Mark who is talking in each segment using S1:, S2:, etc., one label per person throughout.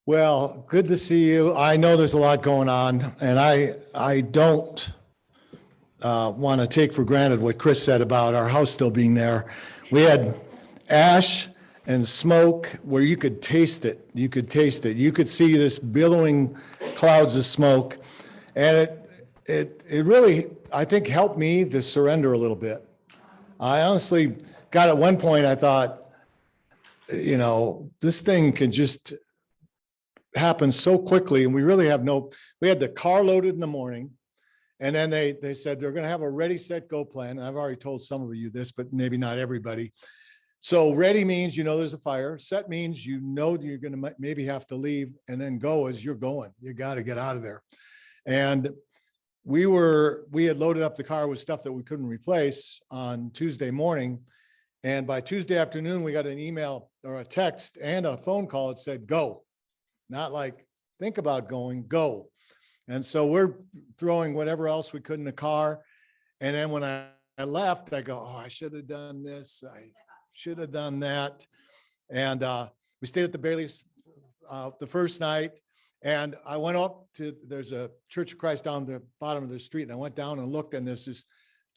S1: Well, good to see you. I know there's a lot going on, and I don't want to take for granted what Chris said about our house still being there. We had ash and smoke where you could taste it. You could taste it. You could see this billowing clouds of smoke, and it really, I think, helped me to surrender a little bit. I honestly got at one point, I thought, this thing can just happen so quickly, and we really have we had the car loaded in the morning, and then they said they're going to have a ready, set, go plan. And I've already told some of you this, but maybe not everybody. So ready means, there's a fire. Set means, you're going to maybe have to leave, and then go as you're going. You got to get out of there. And we had loaded up the car with stuff that we couldn't replace on Tuesday morning. And by Tuesday afternoon, we got an email or a text and a phone call that said, go. Not like, think about going, go. And so we're throwing whatever else we could in the car. And then when I left, I go, oh, I should have done this. I should have done that. And we stayed at the Bailey's the first night. And I went up to, there's a Church of Christ down the bottom of the street. And I went down and looked, and there's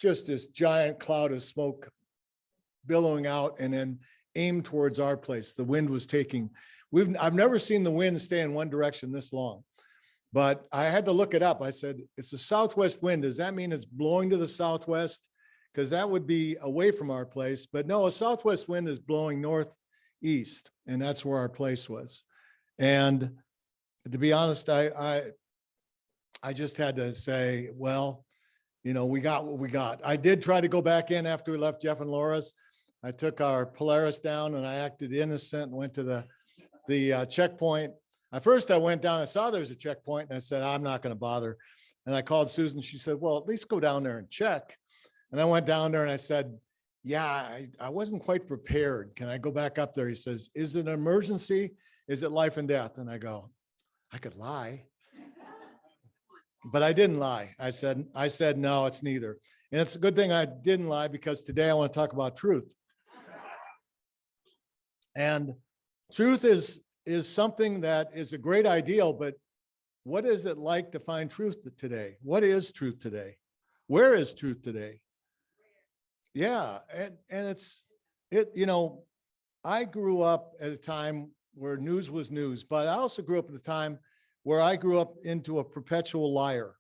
S1: just this giant cloud of smoke billowing out and then aimed towards our place. The wind was taking, I've never seen the wind stay in one direction this long, but I had to look it up. I said, it's a southwest wind. Does that mean it's blowing to the southwest? Because that would be away from our place. But no, a southwest wind is blowing northeast, and that's where our place was. And to be honest, I just had to say, well, we got what we got. I did try to go back in after we left Jeff and Laura's. I took our Polaris down, and I acted innocent and went to the checkpoint. At first I went down, I saw there was a checkpoint, and I said, I'm not going to bother. And I called Susan. She said, well, at least go down there and check. And I went down there and I said, yeah, I wasn't quite prepared. Can I go back up there? He says, is it an emergency? Is it life and death? And I go, I could lie. But I didn't lie. I said, no, it's neither. And it's a good thing I didn't lie, because today I want to talk about truth. And truth is something that is a great ideal, but what is it like to find truth today? What is truth today? Where is truth today? Yeah, and I grew up at a time where news was news, but I also grew up at a time where I grew up into a perpetual liar.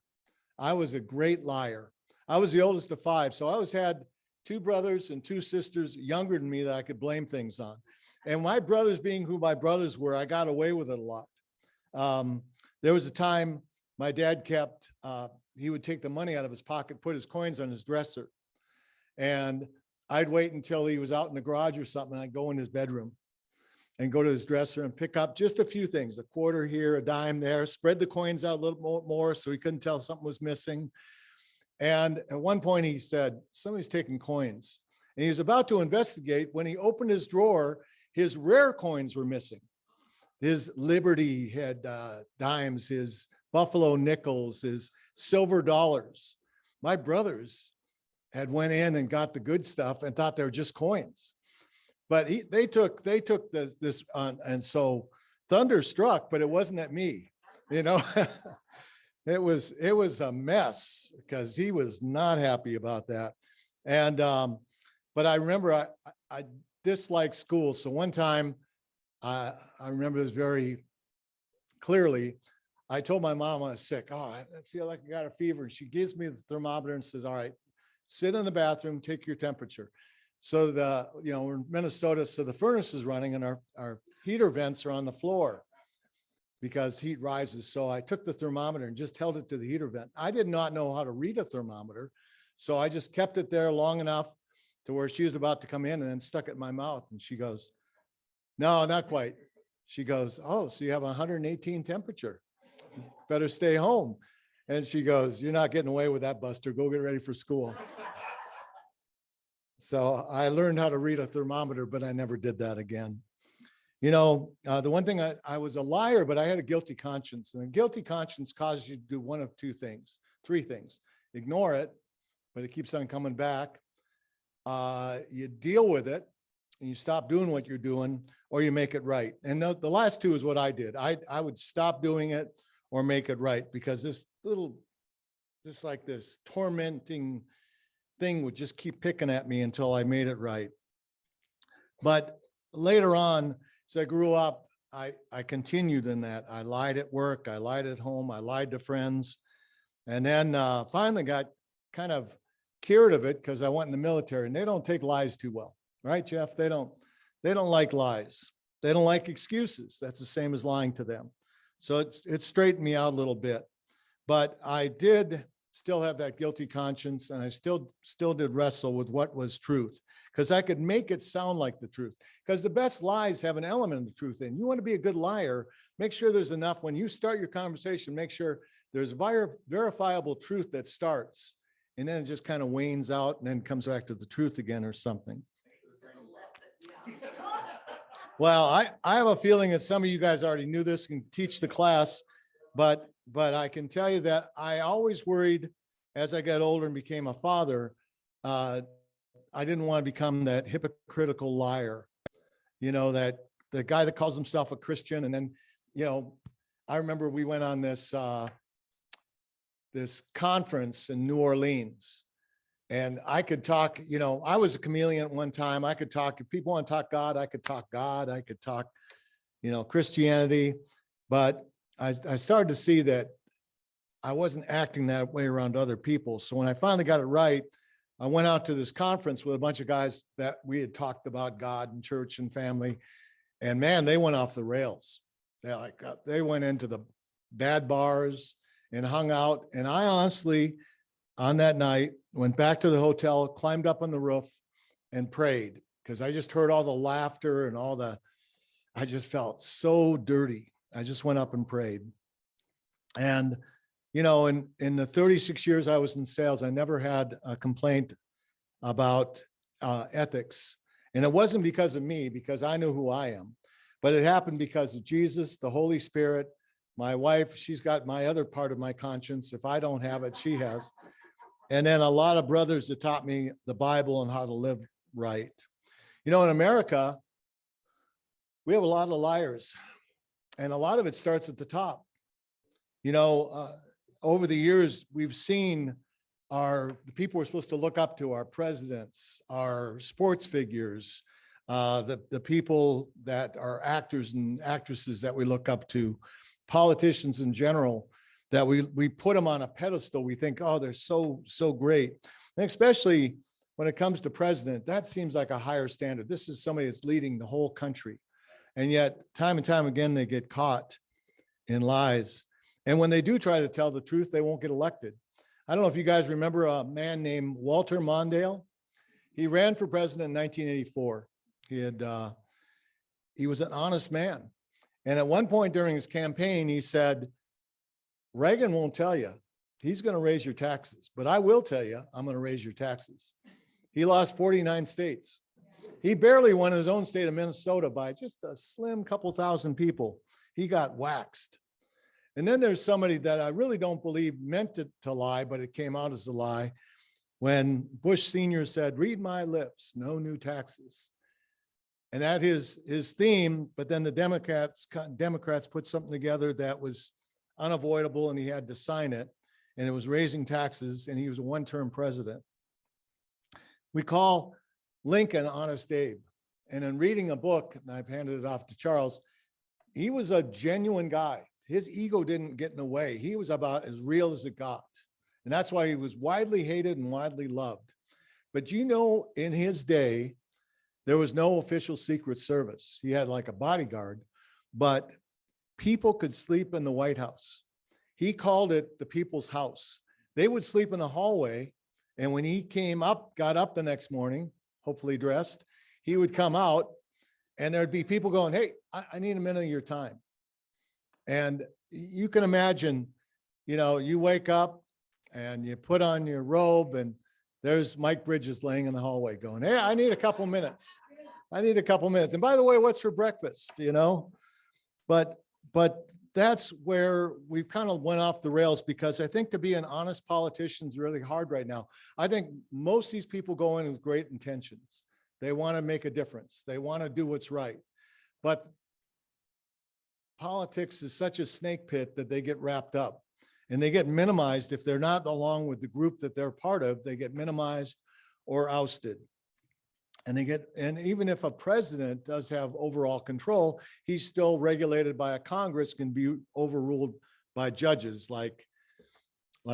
S1: I was a great liar. I was the oldest of 5, so I always had 2 brothers and 2 sisters younger than me that I could blame things on. And my brothers being who my brothers were, I got away with it a lot. There was a time my dad kept, he would take the money out of his pocket, put his coins on his dresser. And I'd wait until he was out in the garage or something, and I'd go in his bedroom and go to his dresser and pick up just a few things, a quarter here, a dime there, spread the coins out a little more so he couldn't tell something was missing. And at one point he said, somebody's taking coins. And he was about to investigate when he opened his drawer. His rare coins were missing. His Liberty had dimes, his Buffalo nickels, his silver dollars. My brothers had went in and got the good stuff and thought they were just coins. But they took this on, and so thunder struck, but it wasn't at me. It was a mess, because he was not happy about that. And but I remember I disliked school. So one time, I remember this very clearly. I told my mom I was sick. Oh, I feel like I got a fever. And she gives me the thermometer and says, all right, sit in the bathroom, take your temperature. So we're in Minnesota, so the furnace is running and our heater vents are on the floor because heat rises. So I took the thermometer and just held it to the heater vent. I did not know how to read a thermometer. So I just kept it there long enough to where she was about to come in, and then stuck it in my mouth. And she goes, no, not quite. She goes, oh, so you have 118 temperature. Better stay home. And she goes, you're not getting away with that, Buster. Go get ready for school. So I learned how to read a thermometer, but I never did that again. The one thing, I was a liar, but I had a guilty conscience. And a guilty conscience causes you to do one of 3 things. Ignore it, but it keeps on coming back. You deal with it, and you stop doing what you're doing, or you make it right. And the last two is what I did. I would stop doing it or make it right, because this like this tormenting thing would just keep picking at me until I made it right. But later on, as I grew up, I continued in that. I lied at work, I lied at home, I lied to friends, and then finally got kind of cured of it because I went in the military, and they don't take lies too well, right, Jeff? They don't like lies. They don't like excuses. That's the same as lying to them. So it straightened me out a little bit, but I did still have that guilty conscience, and I still did wrestle with what was truth, because I could make it sound like the truth, because the best lies have an element of truth in. You want to be a good liar, make sure there's enough when you start your conversation, make sure there's verifiable truth that starts, and then it just kind of wanes out and then comes back to the truth again or something. Well, I have a feeling that some of you guys already knew this and teach the class, but I can tell you that I always worried as I got older and became a father, I didn't want to become that hypocritical liar, that the guy that calls himself a Christian. And then, I remember we went on this conference in New Orleans, and I could talk, I was a chameleon at one time. I could talk, if people want to talk God, I could talk God, I could talk, Christianity, but I started to see that I wasn't acting that way around other people. So when I finally got it right, I went out to this conference with a bunch of guys that we had talked about God and church and family, and man, they went off the rails. They went into the bad bars and hung out. And I honestly, on that night, went back to the hotel, climbed up on the roof and prayed, because I just heard all the laughter and I just felt so dirty. I just went up and prayed. And, in the 36 years I was in sales, I never had a complaint about ethics. And it wasn't because of me, because I knew who I am, but it happened because of Jesus, the Holy Spirit, my wife. She's got my other part of my conscience. If I don't have it, she has. And then a lot of brothers that taught me the Bible and how to live right. In America, we have a lot of liars, and a lot of it starts at the top. Over the years, we've seen the people we're supposed to look up to, our presidents, our sports figures, the people that are actors and actresses that we look up to, politicians in general, that we put them on a pedestal. We think, oh, they're so great. And especially when it comes to president, that seems like a higher standard. This is somebody that's leading the whole country. And yet time and time again, they get caught in lies. And when they do try to tell the truth, they won't get elected. I don't know if you guys remember a man named Walter Mondale. He ran for president in 1984. He was an honest man. And at one point during his campaign, he said, Reagan won't tell you he's going to raise your taxes, but I will tell you, I'm going to raise your taxes. He lost 49 states. He barely won his own state of Minnesota by just a slim couple thousand people. He got waxed. And then there's somebody that I really don't believe meant it to lie, but it came out as a lie, when Bush Sr. said, read my lips, no new taxes. And that is his theme, but then the Democrats put something together that was unavoidable, and he had to sign it, and it was raising taxes, and he was a one-term president. We call Lincoln Honest Abe. And in reading a book, and I've handed it off to Charles, he was a genuine guy. His ego didn't get in the way. He was about as real as it got. And that's why he was widely hated and widely loved. But in his day, there was no official Secret Service. He had like a bodyguard, but people could sleep in the White House. He called it the people's house. They would sleep in the hallway. And when he got up the next morning, hopefully dressed, he would come out, and there'd be people going, hey, I need a minute of your time. And you can imagine, you wake up and you put on your robe, and there's Mike Bridges laying in the hallway going, hey, I need a couple minutes. And by the way, what's for breakfast, But that's where we've kind of went off the rails, because I think to be an honest politician is really hard right now. I think most of these people go in with great intentions. They want to make a difference. They want to do what's right. But politics is such a snake pit that they get wrapped up and they get minimized. If they're not along with the group that they're part of, they get minimized or ousted. And even if a president does have overall control, he's still regulated by a Congress, can be overruled by judges like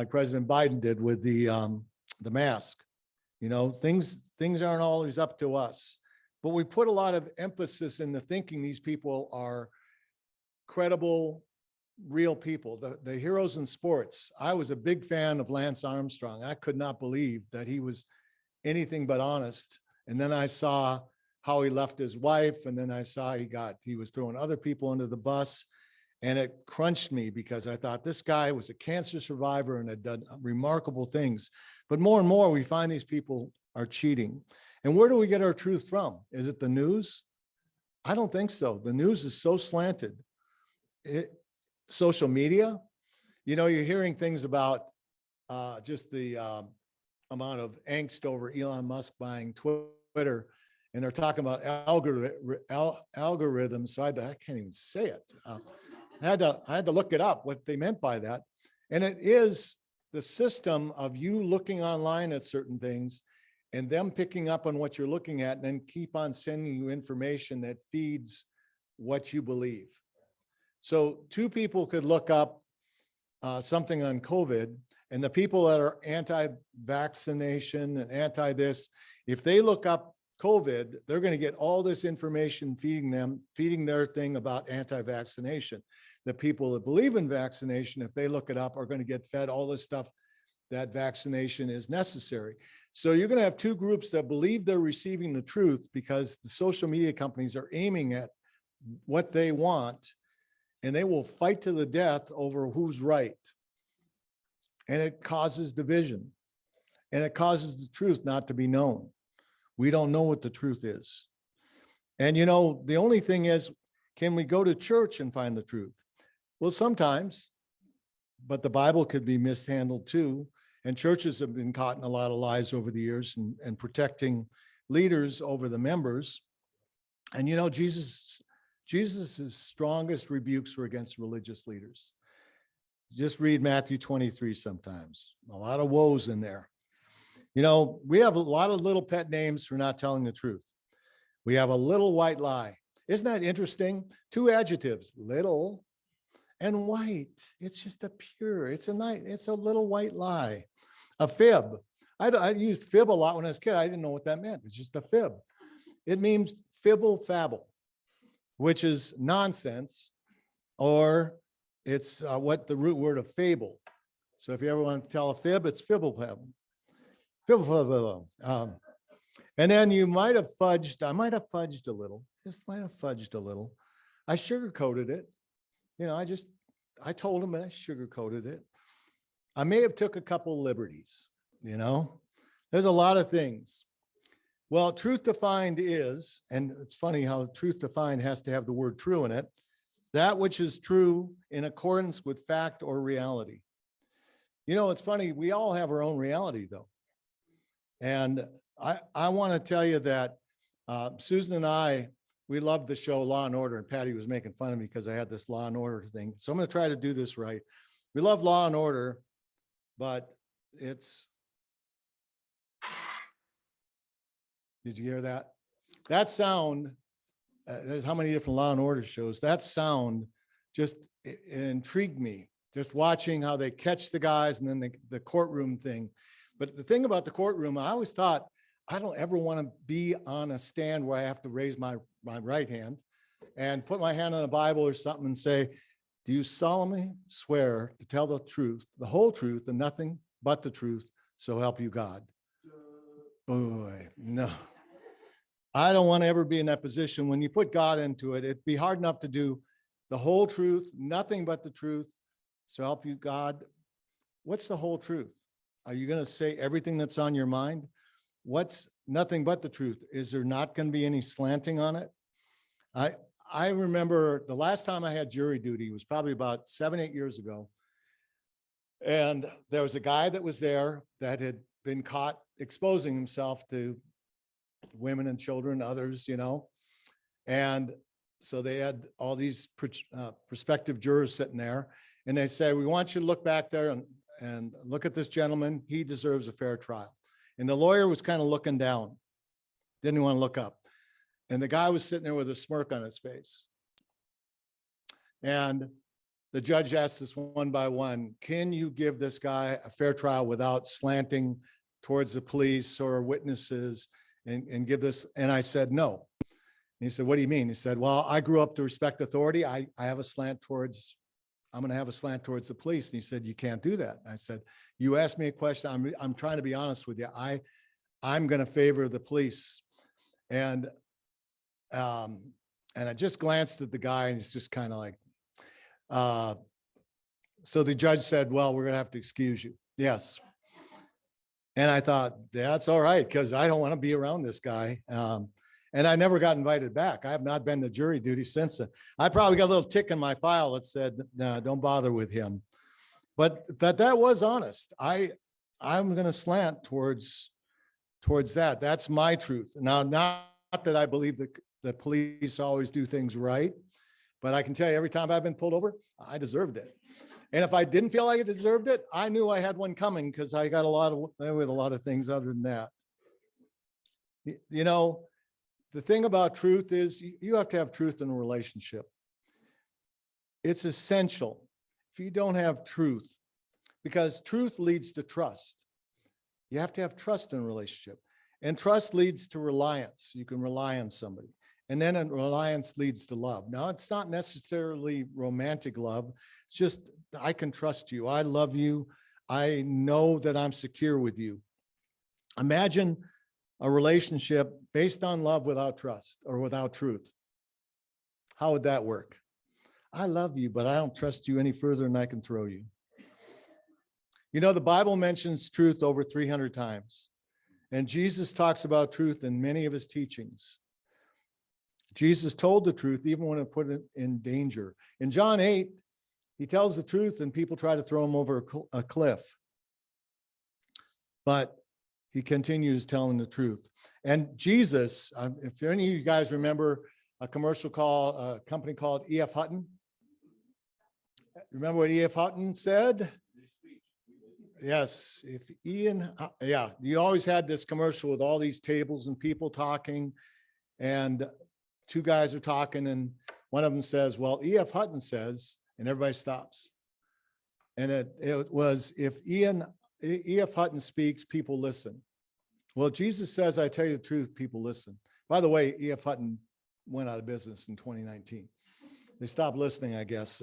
S1: President Biden did with the mask. You know, things aren't always up to us, but we put a lot of emphasis into thinking these people are credible, real people, the heroes in sports. I was a big fan of Lance Armstrong. I could not believe that he was anything but honest. And then I saw how he left his wife, and then I saw he was throwing other people under the bus, and it crunched me because I thought this guy was a cancer survivor and had done remarkable things. But more and more we find these people are cheating. And where do we get our truth from? Is it the news? I don't think so. The news is so slanted. Social media, you know, you're hearing things about just the amount of angst over Elon Musk buying Twitter, and they're talking about algorithms. So I can't even say it. I had to look it up, what they meant by that. And it is the system of you looking online at certain things and them picking up on what you're looking at and then keep on sending you information that feeds what you believe. So two people could look up something on COVID, and the people that are anti-vaccination and anti-this, if they look up COVID, they're going to get all this information feeding their thing about anti-vaccination. The people that believe in vaccination, if they look it up, are going to get fed all this stuff that vaccination is necessary. So you're going to have two groups that believe they're receiving the truth because the social media companies are aiming at what they want, and they will fight to the death over who's right. And it causes division, and it causes the truth not to be known. We don't know what the truth is. And you know, the only thing is, can we go to church and find the truth? Well, sometimes, but the Bible could be mishandled too. And churches have been caught in a lot of lies over the years, and protecting leaders over the members. And you know, Jesus' strongest rebukes were against religious leaders. Just read Matthew 23 sometimes. A lot of woes in there. You know, we have a lot of little pet names for not telling the truth. We have a little white lie. Isn't that interesting? Two adjectives, little and white. It's just it's a little white lie. A fib. I used fib a lot when I was a kid. I didn't know what that meant. It's just a fib. It means fibble fabble, which is nonsense, or it's what the root word of fable. So if you ever want to tell a fib, it's fibble fabble. Fibble fabble. And then you might have fudged. I might have fudged a little. Just might have fudged a little. I sugarcoated it. You know, I told him I sugarcoated it. I may have took a couple liberties. You know, there's a lot of things. Well, truth defined is, and it's funny how truth defined has to have the word true in it, that which is true in accordance with fact or reality. You know, it's funny, we all have our own reality though. And I want to tell you that Susan and I, we loved the show Law and Order, and Patty was making fun of me because I had this Law and Order thing. So I'm going to try to do this right. We love Law and Order, but it's, did you hear that? That sound, there's how many different Law and Order shows. That sound just intrigued me, just watching how they catch the guys and then the courtroom thing. But the thing about the courtroom, I always thought, I don't ever want to be on a stand where I have to raise my right hand and put my hand on a Bible or something and say, do you solemnly swear to tell the truth, the whole truth, and nothing but the truth, so help you God? Boy, no. I don't want to ever be in that position. When you put God into it, it'd be hard enough to do the whole truth, nothing but the truth, so help you God. What's the whole truth? Are you going to say everything that's on your mind? What's nothing but the truth? Is there not going to be any slanting on it? I remember the last time I had jury duty was probably about 7-8 years ago. And there was a guy that was there that had been caught exposing himself to women and children, others, And so they had all these prospective jurors sitting there, and they say, we want you to look back there and look at this gentleman. He deserves a fair trial. And the lawyer was kind of looking down, didn't want to look up. And the guy was sitting there with a smirk on his face. And the judge asked us one by one, can you give this guy a fair trial without slanting towards the police or witnesses and give this? And I said, no. And he said, what do you mean? He said, well, I grew up to respect authority. I'm going to have a slant towards the police. And he said, you can't do that. And I said, you asked me a question. I'm trying to be honest with you. I'm going to favor the police. And I just glanced at the guy, and he's just kind of like, so the judge said, well, we're going to have to excuse you. Yes. And I thought, that's all right, because I don't want to be around this guy. And I never got invited back. I have not been to jury duty since then. I probably got a little tick in my file that said, no, don't bother with him. But that was honest. I'm going to slant towards that. That's my truth. Now, not that I believe that the police always do things right, but I can tell you, every time I've been pulled over, I deserved it. And if I didn't feel like I deserved it, I knew I had one coming, because I got with a lot of things other than that. The thing about truth is you have to have truth in a relationship. It's essential. If you don't have truth, because truth leads to trust. You have to have trust in a relationship, and trust leads to reliance. You can rely on somebody, and then reliance leads to love. Now, it's not necessarily romantic love. It's just, I can trust you. I love you. I know that I'm secure with you. Imagine a relationship based on love without trust or without truth. How would that work? I love you, but I don't trust you any further than I can throw you. The Bible mentions truth over 300 times, and Jesus talks about truth in many of his teachings. Jesus told the truth even when it put it in danger. In John 8, he tells the truth and people try to throw him over a cliff. But he continues telling the truth. And Jesus, if any of you guys remember a company called E.F. Hutton. Remember what E.F. Hutton said? Yes, you always had this commercial with all these tables and people talking, and two guys are talking, and one of them says, well, E.F. Hutton says, and everybody stops. And it was, if E.F. Hutton speaks, people listen. Well, Jesus says, I tell you the truth, people listen. By the way, E.F. Hutton went out of business in 2019. They stopped listening, I guess.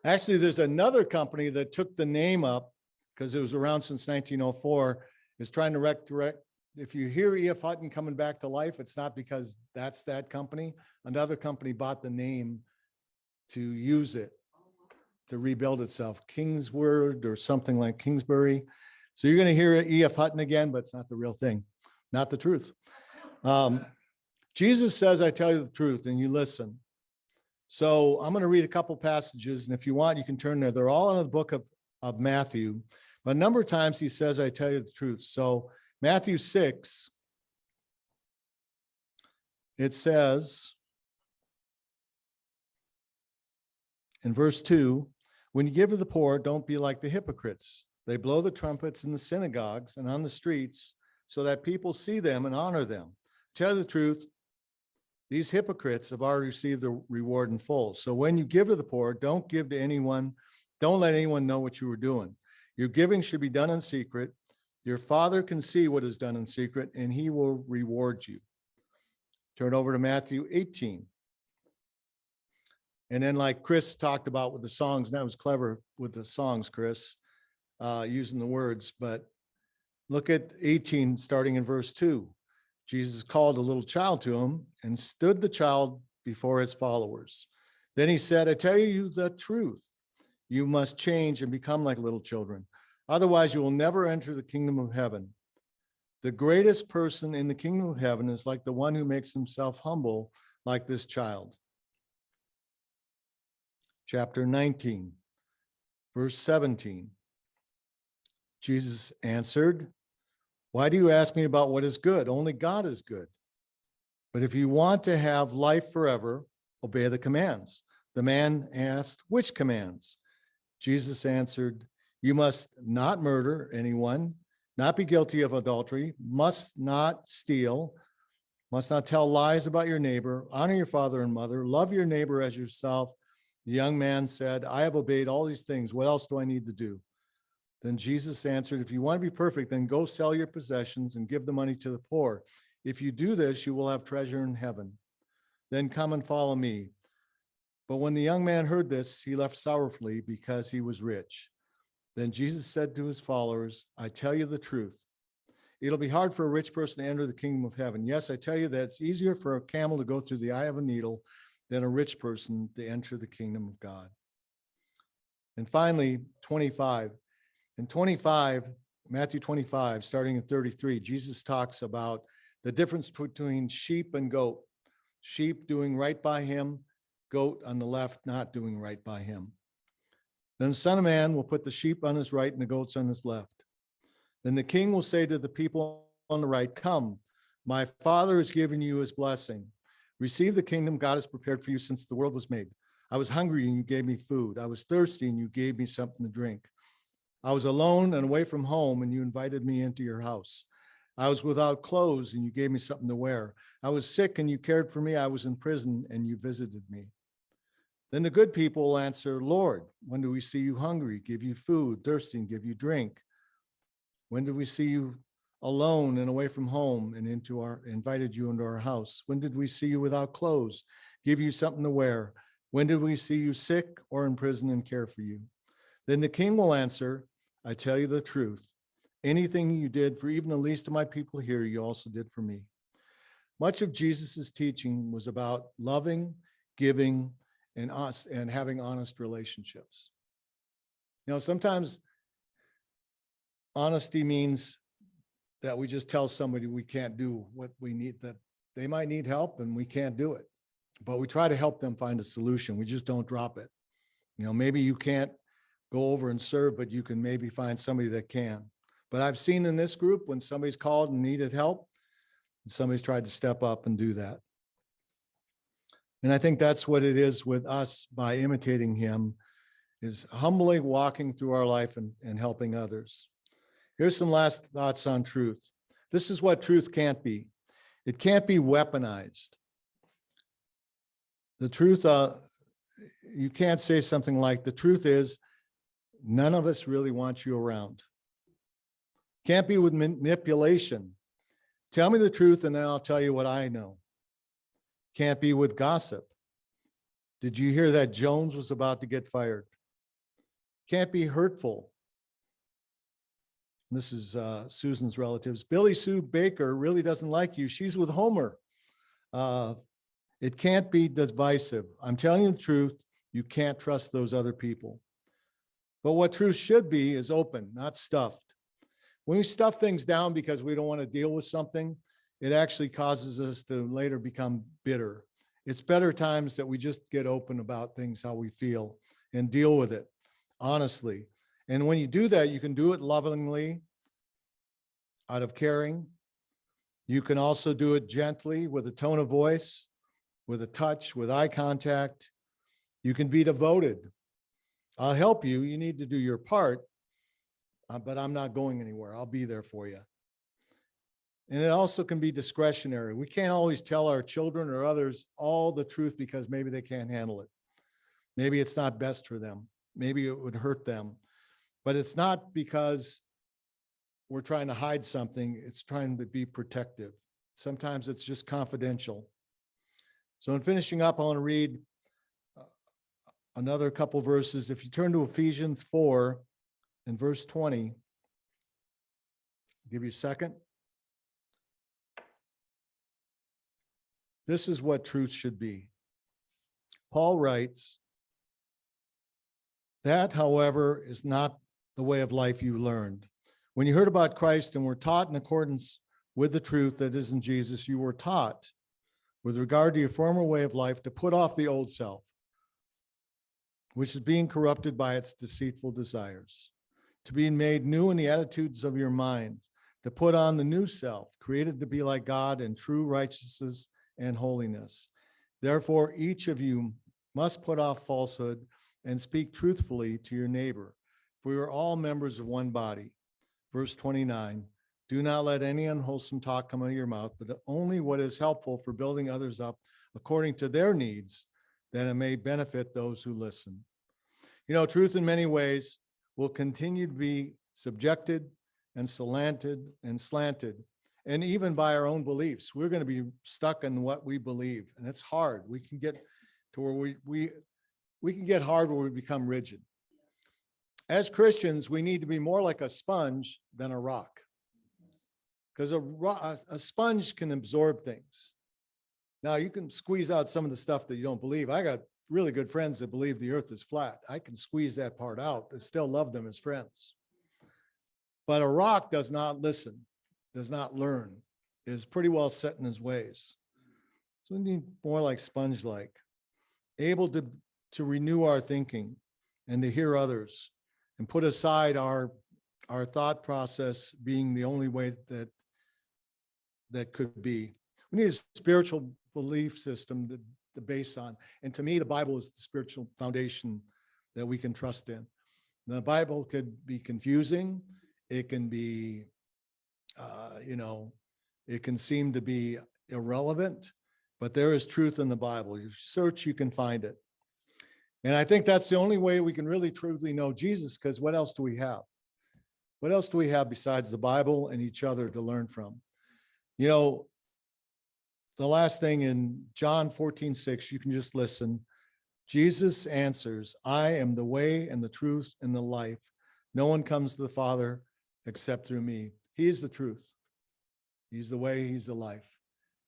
S1: Actually, there's another company that took the name up, because it was around since 1904, is trying to resurrect. If you hear E.F. Hutton coming back to life, it's not because that's that company. Another company bought the name to use it, to rebuild itself. Kingsword or something like Kingsbury. So you're going to hear E.F. Hutton again, but it's not the real thing, not the truth. Jesus says, I tell you the truth, and you listen. So I'm going to read a couple passages, and if you want, you can turn there. They're all in the book of Matthew, but a number of times he says, I tell you the truth. So Matthew 6, it says in verse 2, when you give to the poor, don't be like the hypocrites. They blow the trumpets in the synagogues and on the streets so that people see them and honor them. Tell you the truth, these hypocrites have already received the reward in full. So when you give to the poor, don't give to anyone. Don't let anyone know what you are doing. Your giving should be done in secret. Your Father can see what is done in secret, and he will reward you. Turn over to Matthew 18. And then, like Chris talked about with the songs, and that was clever with the songs, Chris, using the words. But look at 18, starting in verse 2. Jesus called a little child to him and stood the child before his followers. Then he said, I tell you the truth. You must change and become like little children. Otherwise, you will never enter the kingdom of heaven. The greatest person in the kingdom of heaven is like the one who makes himself humble like this child. Chapter 19, verse 17. Jesus answered, why do you ask me about what is good? Only God is good. But if you want to have life forever, obey the commands. The man asked, which commands? Jesus answered, you must not murder anyone, not be guilty of adultery, must not steal, must not tell lies about your neighbor, honor your father and mother, love your neighbor as yourself. The young man said, I have obeyed all these things. What else do I need to do? Then Jesus answered, if you want to be perfect, then go sell your possessions and give the money to the poor. If you do this, you will have treasure in heaven. Then come and follow me. But when the young man heard this, he left sorrowfully because he was rich. Then Jesus said to his followers, I tell you the truth. It'll be hard for a rich person to enter the kingdom of heaven. Yes, I tell you that it's easier for a camel to go through the eye of a needle than a rich person to enter the kingdom of God. And finally, 25. In 25, Matthew 25, starting at 33, Jesus talks about the difference between sheep and goat. Sheep doing right by him, goat on the left not doing right by him. Then the Son of Man will put the sheep on his right and the goats on his left. Then the king will say to the people on the right, come, my Father has given you his blessing. Receive the kingdom God has prepared for you since the world was made. I was hungry and you gave me food. I was thirsty and you gave me something to drink. I was alone and away from home and you invited me into your house. I was without clothes and you gave me something to wear. I was sick and you cared for me. I was in prison and you visited me. Then the good people will answer, Lord, when do we see you hungry, give you food, thirsty, and give you drink? When did we see you alone and away from home and invited you into our house? When did we see you without clothes, give you something to wear? When did we see you sick or in prison and care for you? Then the king will answer, I tell you the truth. Anything you did for even the least of my people here, you also did for me. Much of Jesus's teaching was about loving, giving, and having honest relationships. You know, sometimes honesty means that we just tell somebody we can't do what we need, that they might need help and we can't do it. But we try to help them find a solution. We just don't drop it. You know, maybe you can't go over and serve, but you can maybe find somebody that can. But I've seen in this group when somebody's called and needed help, somebody's tried to step up and do that. And I think that's what it is with us by imitating him, is humbly walking through our life and helping others. Here's some last thoughts on truth. This is what truth can't be. It can't be weaponized. The truth, you can't say something like, the truth is, none of us really want you around. Can't be with manipulation. Tell me the truth and then I'll tell you what I know. Can't be with gossip. Did you hear that Jones was about to get fired? Can't be hurtful. This is Susan's relatives. Billy Sue Baker really doesn't like you. She's with Homer. It can't be divisive. I'm telling you the truth. You can't trust those other people. But what truth should be is open, not stuffed. When we stuff things down because we don't want to deal with something, it actually causes us to later become bitter. It's better times that we just get open about things, how we feel, and deal with it honestly. And when you do that, you can do it lovingly, out of caring. You can also do it gently with a tone of voice, with a touch, with eye contact. You can be devoted. I'll help you. You need to do your part, but I'm not going anywhere. I'll be there for you. And it also can be discretionary. We can't always tell our children or others all the truth because maybe they can't handle it. Maybe it's not best for them. Maybe it would hurt them. But it's not because we're trying to hide something. It's trying to be protective. Sometimes it's just confidential. So in finishing up, I want to read another couple verses. If you turn to Ephesians 4 and verse 20, I'll give you a second. This is what truth should be. Paul writes, that, however, is not the way of life you learned. When you heard about Christ and were taught in accordance with the truth that is in Jesus, you were taught, with regard to your former way of life, to put off the old self, which is being corrupted by its deceitful desires, to be made new in the attitudes of your minds, to put on the new self, created to be like God in true righteousness and holiness. Therefore, each of you must put off falsehood and speak truthfully to your neighbor, for we are all members of one body. Verse 29, do not let any unwholesome talk come out of your mouth, but only what is helpful for building others up according to their needs, that it may benefit those who listen. You know, truth in many ways will continue to be subjected and slanted, and even by our own beliefs. We're going to be stuck in what we believe, and it's hard. We can get to where we can get hard where we become rigid. As Christians, we need to be more like a sponge than a rock, because a sponge can absorb things. Now, you can squeeze out some of the stuff that you don't believe. I got really good friends that believe the earth is flat. I can squeeze that part out but still love them as friends. But a rock does not listen, does not learn, is pretty well set in his ways. So we need more like sponge-like, able to renew our thinking and to hear others and put aside our thought process being the only way that could be. We need a spiritual belief system to base on. And to me, the Bible is the spiritual foundation that we can trust in. The Bible could be confusing. It can be, it can seem to be irrelevant, but there is truth in the Bible. You search, you can find it. And I think that's the only way we can really truly know Jesus, because what else do we have? What else do we have besides the Bible and each other to learn from? You know, the last thing in John 14:6, you can just listen. Jesus answers, I am the way and the truth and the life. No one comes to the Father except through me. He is the truth. He's the way, he's the life.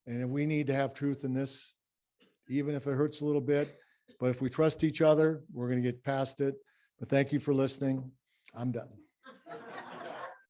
S1: And we need to have truth in this, even if it hurts a little bit. But if we trust each other, we're going to get past it. But thank you for listening. I'm done.